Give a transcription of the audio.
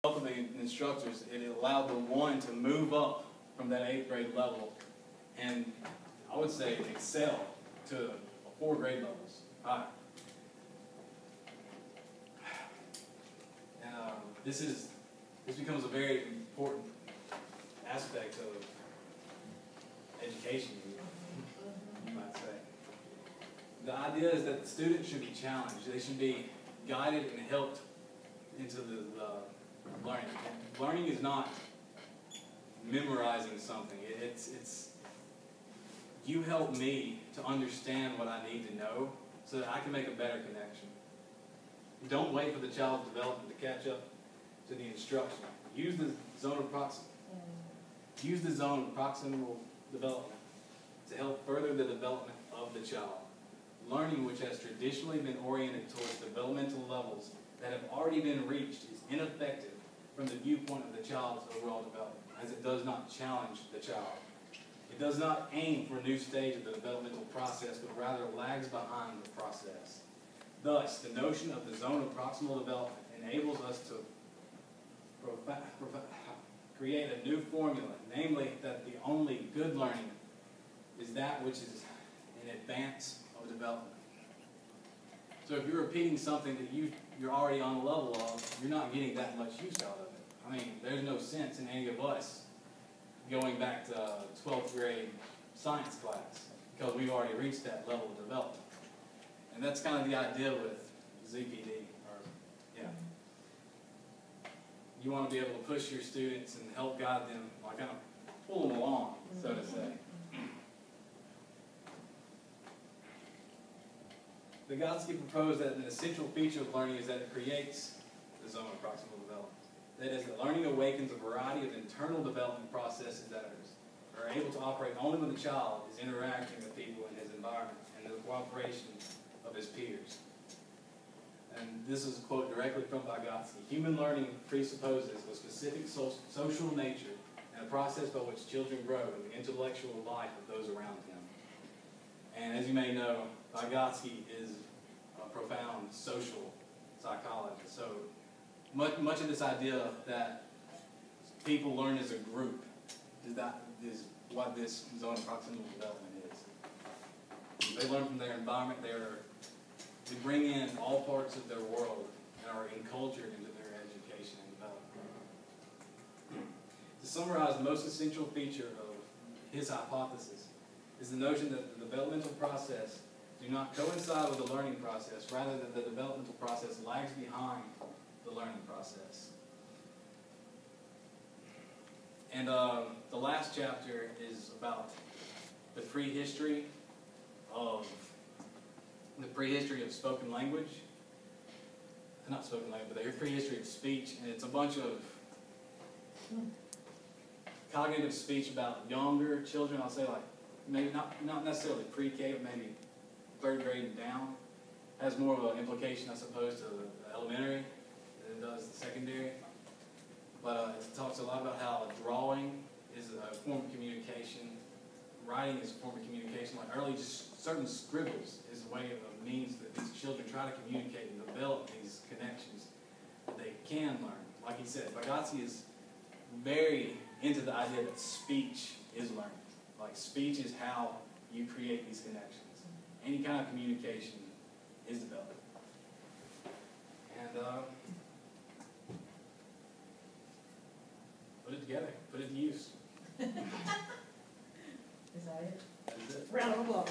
of the instructors, it allowed the one to move up from that 8th grade level and, I would say, excel to 4 grade levels higher. And this becomes a very important aspect of education, you might say. The idea is that the students should be challenged. They should be guided and helped into the learning. Learning is not memorizing something. It's you help me to understand what I need to know so that I can make a better connection. Don't wait for the child's development to catch up to the instruction. Use the zone of proximal development to help further the development of the child. Learning, which has traditionally been oriented towards developmental levels that have already been reached, is ineffective from the viewpoint of the child's overall development, as it does not challenge the child. It does not aim for a new stage of the developmental process, but rather lags behind the process. Thus, the notion of the zone of proximal development enables us to create a new formula, namely that the only good learning is that which is in advance of development. So if you're repeating something that you're already on the level of, you're not getting that much use out of it. I mean, there's no sense in any of us going back to 12th grade science class because we've already reached that level of development. And that's kind of the idea with ZPD. You want to be able to push your students and help guide them, like kind of pull them along, so to say. Vygotsky proposed that an essential feature of learning is that it creates the zone of proximal development. That is, that learning awakens a variety of internal development processes that are able to operate only when the child is interacting with people in his environment and the cooperation of his peers. And this is a quote directly from Vygotsky. Human learning presupposes a specific social nature and a process by which children grow in the intellectual life of those around him. And as you may know, Vygotsky is a profound social psychologist. So much of this idea that people learn as a group is what this zone of proximal development is. They learn from their environment. They bring in all parts of their world and are encultured into their education and development. To summarize, the most essential feature of his hypothesis is the notion that the developmental process do not coincide with the learning process, rather that the developmental process lags behind the learning process. And the last chapter is about the prehistory of spoken language. Not spoken language, but the prehistory of speech. And it's a bunch of cognitive speech about younger children. I'll say like, maybe not necessarily pre-K, but maybe 3rd grade and down. Has more of an implication, I suppose, to the elementary than it does the secondary. But it talks a lot about how drawing is a form of communication, writing is a form of communication. Like early, just certain scribbles is a way of a means that these children try to communicate and develop these connections that they can learn. Like he said, Vygotsky is very into the idea that speech is learning. Like speech is how you create these connections. Any kind of communication is developed. And put it together, put it to use. Is that it? That is it. Round of applause.